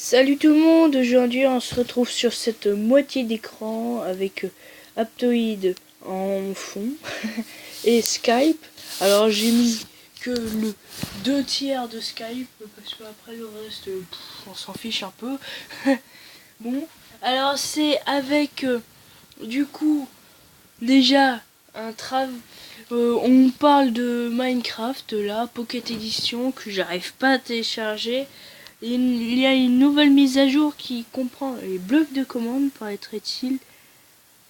Salut tout le monde, aujourd'hui on se retrouve sur cette moitié d'écran avec Aptoide en fond et Skype. Alors j'ai mis que le 2/3 de Skype parce qu'après le reste on s'en fiche un peu. Bon, alors c'est avec du coup déjà un on parle de Minecraft là, Pocket Edition que j'arrive pas à télécharger. Il y a une nouvelle mise à jour qui comprend les blocs de commande, paraîtrait-il.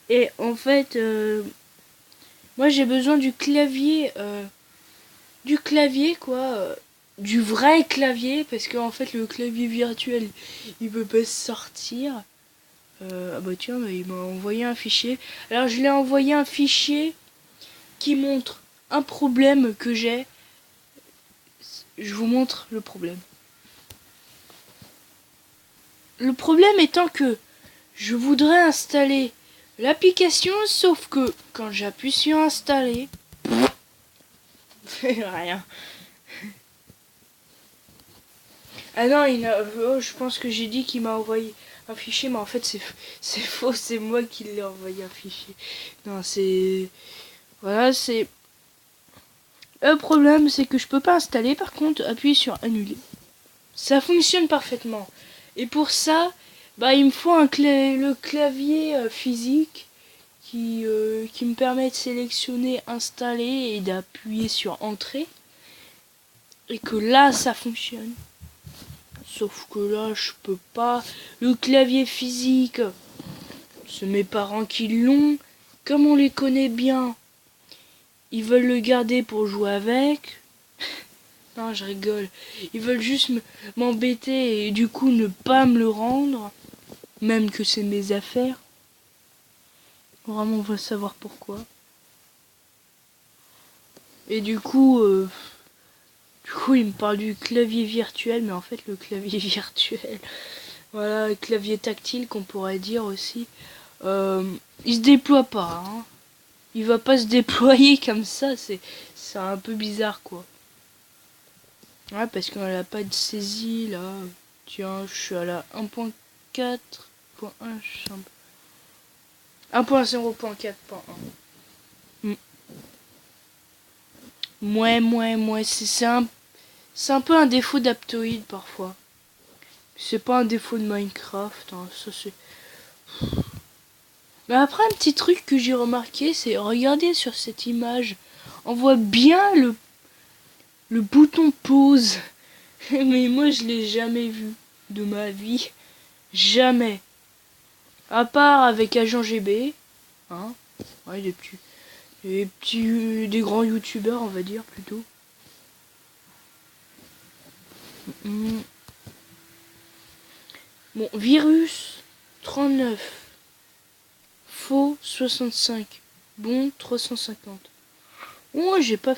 Et en fait, moi j'ai besoin du clavier quoi, du vrai clavier, parce qu'en fait le clavier virtuel, il peut pas sortir. Ah bah tiens, il m'a envoyé un fichier. Alors je l'ai envoyé un fichier qui montre un problème que j'ai. Je vous montre le problème. Le problème étant que je voudrais installer l'application, sauf que quand j'appuie sur installer, rien. Ah non, je pense que j'ai dit qu'il m'a envoyé un fichier, mais en fait c'est faux, c'est moi qui l'ai envoyé un fichier. Non, voilà, c'est le problème, c'est que je peux pas installer. Par contre, appuyer sur annuler, ça fonctionne parfaitement. Et pour ça, bah il me faut le clavier physique qui me permet de sélectionner installer et d'appuyer sur entrée, et que là ça fonctionne. Sauf que là je peux pas. Le clavier physique, c'est mes parents qui l'ont. Comme on les connaît bien, ils veulent le garder pour jouer avec. Non, je rigole. Ils veulent juste m'embêter et du coup ne pas me le rendre, même que c'est mes affaires. Vraiment, on va savoir pourquoi. Et du coup, il me parle du clavier virtuel, mais en fait, le clavier virtuel, voilà, clavier tactile qu'on pourrait dire aussi, il se déploie pas, hein. Il va pas se déployer comme ça, c'est un peu bizarre, quoi. Ouais, parce qu'on a pas de saisie, là. Tiens, je suis à la 1.4.1, 1.0.4.1. Mouais, c'est un peu un défaut d'Aptoide parfois. C'est pas un défaut de Minecraft, hein, ça c'est... Mais après, un petit truc que j'ai remarqué, c'est, regardez sur cette image, on voit bien le bouton pause. Mais moi, je l'ai jamais vu de ma vie. Jamais. À part avec Agent GB. Hein, ouais, des grands youtubeurs, on va dire, plutôt. Bon, virus 39. Faux 65. Bon 350. Oh, j'ai pas...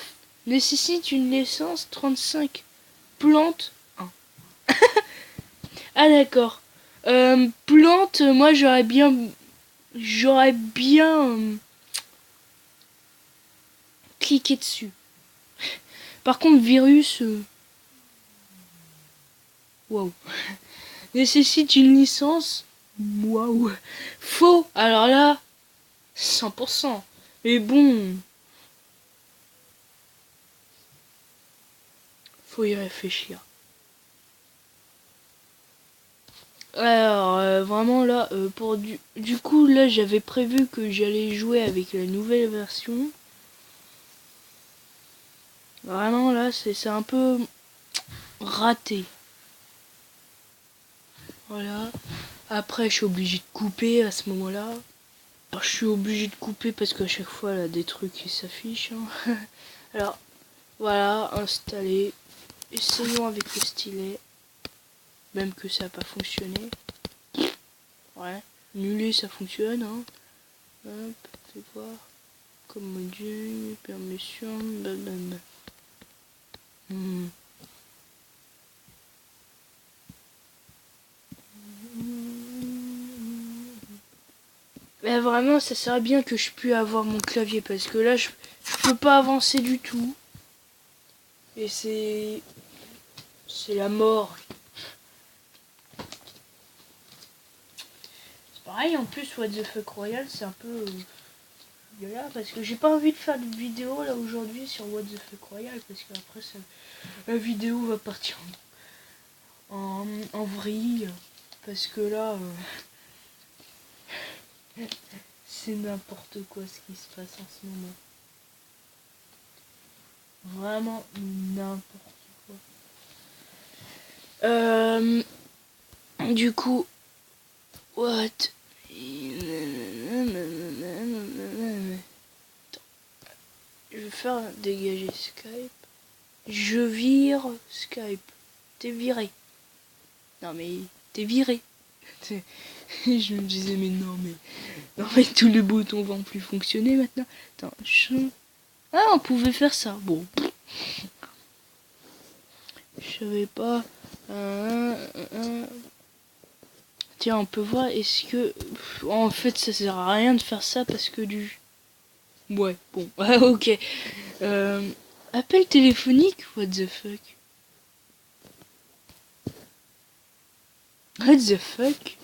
Nécessite une naissance 35. Plante 1. Ah d'accord. Plante, moi j'aurais bien... cliqué dessus. Par contre, virus... Waouh. Nécessite une licence. Waouh. Faux. Alors là, 100%. Mais bon... Faut y réfléchir. Alors, vraiment là, pour du coup, là, j'avais prévu que j'allais jouer avec la nouvelle version. Vraiment, là, c'est un peu raté. Voilà. Après, je suis obligé de couper à ce moment-là. Je suis obligé de couper parce qu'à chaque fois, là, des trucs qui s'affichent. Hein. Alors, voilà, installer. Essayons avec le stylet. Même que ça n'a pas fonctionné. Ouais. Nulé, ça fonctionne. Hein. Hop, fais voir. Comme module, permission, blablabla. Mais vraiment, ça serait bien que je puisse avoir mon clavier parce que là, je peux pas avancer du tout. Et c'est la mort. pareil, en plus, What the fuck Royal, c'est un peu galère parce que j'ai pas envie de faire de vidéo là aujourd'hui sur What the fuck Royal parce qu'après la vidéo va partir en vrille parce que là c'est n'importe quoi ce qui se passe en ce moment. Vraiment n'importe quoi. Du coup, what? Je vais faire dégager Skype. Je vire Skype. T'es viré. Non mais t'es viré. Je me disais mais non mais tous les boutons vont plus fonctionner maintenant. Attends, ah on pouvait faire ça. Bon. Je savais pas. Tiens, on peut voir, est-ce que... En fait, ça sert à rien de faire ça parce que du... Ouais, bon, ok. Appel téléphonique, what the fuck? What the fuck?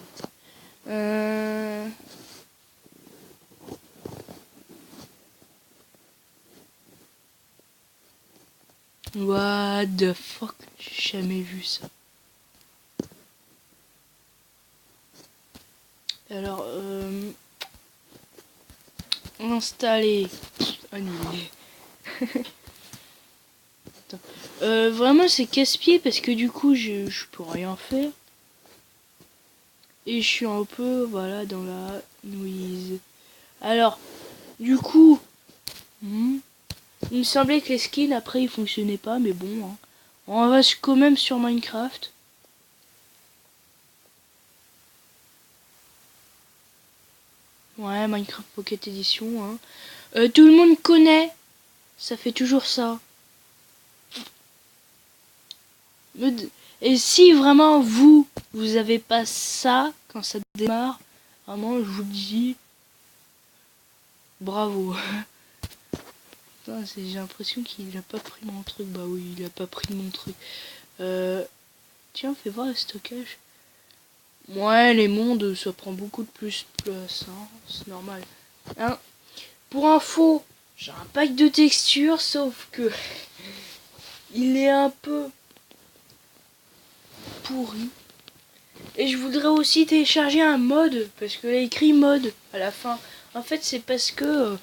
What the fuck? J'ai jamais vu ça. Alors, installer. Annuler. Vraiment, c'est casse-pied parce que du coup, je peux rien faire. Et je suis un peu, voilà, dans la noise. Alors, du coup, il me semblait que les skins, après, ils fonctionnaient pas, mais bon, hein. On va quand même sur Minecraft. Ouais, Minecraft Pocket Edition, hein. Tout le monde connaît. Ça fait toujours ça. Et si vraiment vous avez pas ça quand ça démarre, vraiment, je vous dis bravo. J'ai l'impression qu'il a pas pris mon truc. Bah oui, il a pas pris mon truc. Tiens, fais voir le stockage. Ouais, les mondes, ça prend beaucoup de plus de place, hein. C'est normal. Hein, pour info, j'ai un pack de textures, sauf que il est un peu pourri. Et je voudrais aussi télécharger un mode, parce qu'il a écrit mode à la fin. En fait, c'est parce que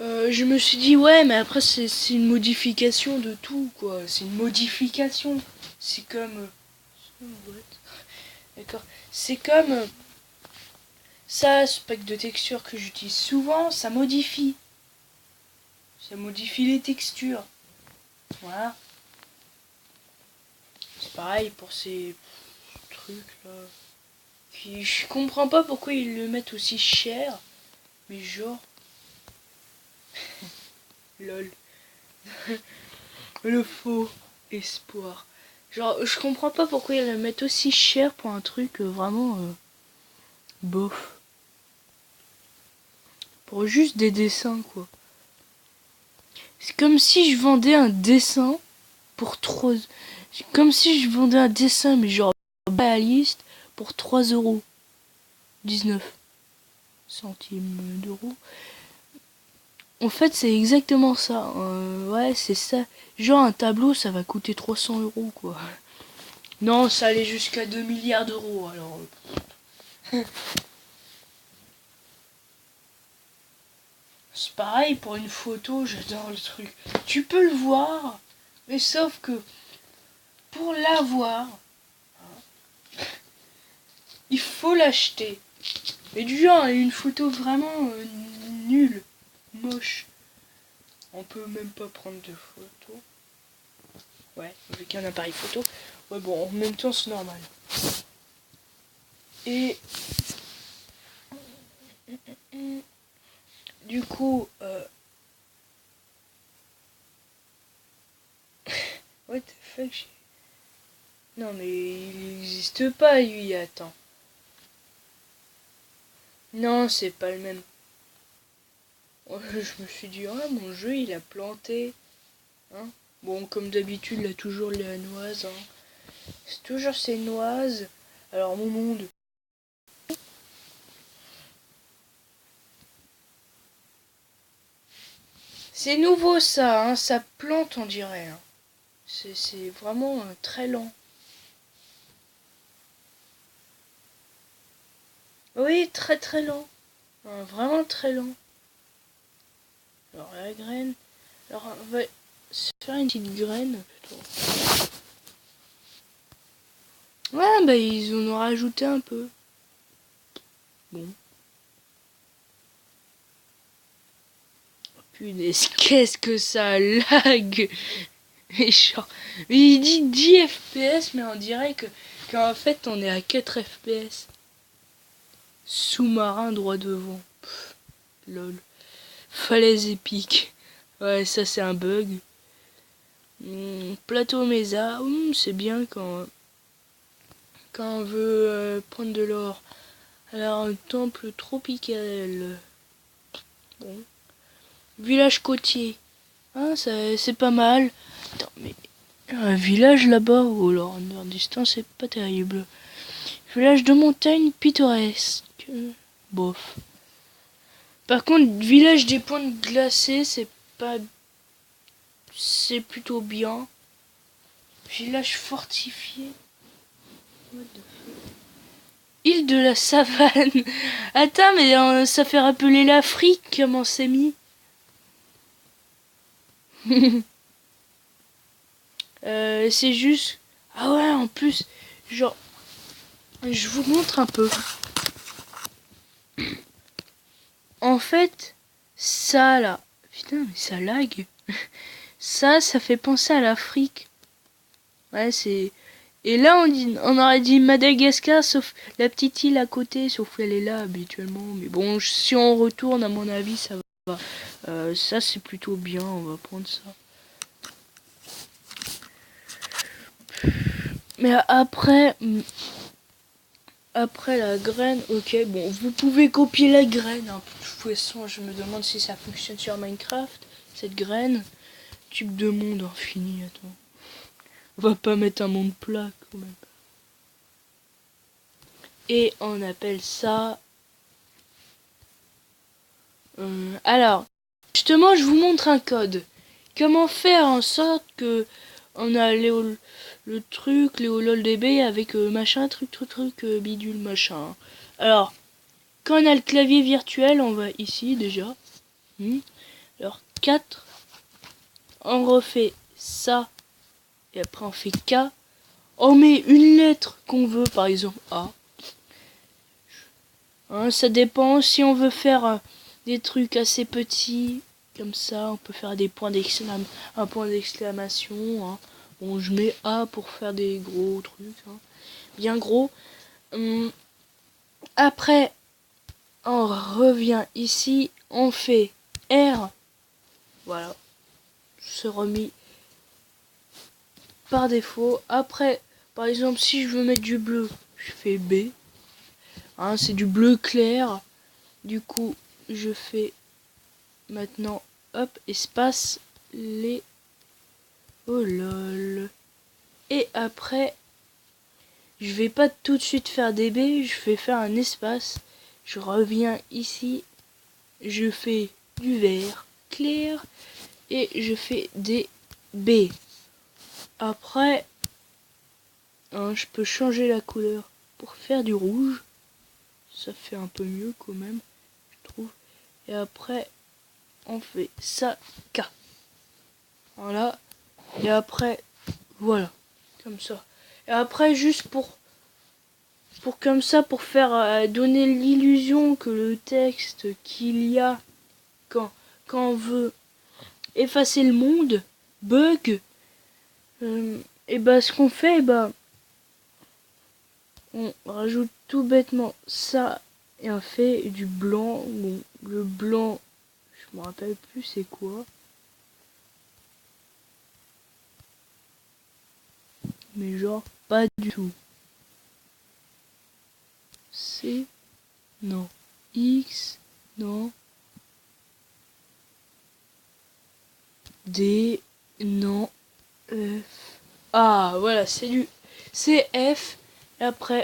je me suis dit, ouais, mais après, c'est une modification de tout, quoi. C'est une modification. C'est comme... D'accord. C'est comme... ça, ce pack de textures que j'utilise souvent, ça modifie. Ça modifie les textures. Voilà. C'est pareil pour ces trucs là. Je comprends pas pourquoi ils le mettent aussi cher. Mais genre... lol. Le faux espoir. Genre, je comprends pas pourquoi ils le mettent aussi cher pour un truc vraiment bof. Pour juste des dessins, quoi. C'est comme si je vendais un dessin pour 3... Comme si je vendais un dessin, mais genre réaliste, pour 3,19 € En fait, c'est exactement ça. Ouais, c'est ça. Genre, un tableau, ça va coûter 300 € quoi. Non, ça allait jusqu'à 2 milliards d'euros, alors... C'est pareil pour une photo, j'adore le truc. Tu peux le voir, mais sauf que pour l'avoir, il faut l'acheter. Mais du genre, une photo vraiment nulle, moche. On peut même pas prendre de photos. Ouais, avec un appareil photo. Ouais, bon, en même temps, c'est normal. Et du coup, what the fuck? Non, mais il n'existe pas, lui, attends. Non, c'est pas le même. Je me suis dit, ah, mon jeu, il a planté. Hein, bon, comme d'habitude, il a toujours la noise. Hein. C'est toujours ces noises. Alors, mon monde. C'est nouveau ça, hein, ça plante on dirait. Hein. C'est vraiment très lent. Oui, très très lent. Vraiment très lent. Alors la graine. Alors on va se faire une petite graine plutôt. Ouais, bah ils en ont rajouté un peu. Bon. Punaise, qu'est-ce que ça lag. Méchant. Mais il dit 10 FPS, mais on dirait que qu'en fait on est à 4 FPS. Sous-marin droit devant. Pff, lol. Falaise épique. Ouais, ça c'est un bug. Plateau Mesa, c'est bien quand on veut prendre de l'or. Alors un temple tropical. Bon. Village côtier. Ah, c'est pas mal. Attends, mais un village là-bas, oh là, en distance, c'est pas terrible. Village de montagne pittoresque. Bof. Par contre, village des pointes glacées, c'est pas. C'est plutôt bien. Village fortifié. Île de la savane. Attends, mais ça fait rappeler l'Afrique, comment c'est mis. C'est juste. Ah ouais, en plus, genre. Je vous montre un peu. En fait, ça là. Putain, mais ça lag. Ça fait penser à l'Afrique. Ouais, c'est. Et là, on aurait dit Madagascar, sauf la petite île à côté, sauf qu'elle est là habituellement. Mais bon, si on retourne, à mon avis, ça va. Ça, c'est plutôt bien. On va prendre ça. Mais après la graine, ok, bon, vous pouvez copier la graine. Hein. De toute façon, je me demande si ça fonctionne sur Minecraft, cette graine. Type de monde infini, attends. On va pas mettre un monde plat, quand même. Et on appelle ça... alors, justement, je vous montre un code. Comment faire en sorte que on a le truc, LeoLolDB avec machin, truc, bidule, machin. Alors, quand on a le clavier virtuel, on va ici déjà. Alors, 4. On refait ça. Et après, on fait K. On met une lettre qu'on veut, par exemple A. Hein, ça dépend. Si on veut faire des trucs assez petits, comme ça, on peut faire des points d'exclamation. Un point d'exclamation. Hein. Bon, je mets A pour faire des gros trucs. Hein. Bien gros. Après, on revient ici. On fait R. Voilà. C'est remis par défaut. Après, par exemple, si je veux mettre du bleu, je fais B. Hein, c'est du bleu clair. Du coup, je fais maintenant, hop, espace, les... Oh lol. Et après, je vais pas tout de suite faire des B, je vais faire un espace. Je reviens ici, je fais du vert clair et je fais des B. Après, hein, je peux changer la couleur pour faire du rouge. Ça fait un peu mieux quand même, je trouve. Et après, on fait ça K. Voilà. Et après, voilà. Comme ça. Et après, juste pour comme ça, pour faire donner l'illusion que le texte qu'il y a quand on veut effacer le monde, bug, et bah ce qu'on fait, bah on rajoute tout bêtement ça et on fait du blanc. Bon, le blanc, je me rappelle plus c'est quoi. Mais genre pas du tout. C, non. X, non. D, non. F. Ah, voilà, c'est du CF. Et après,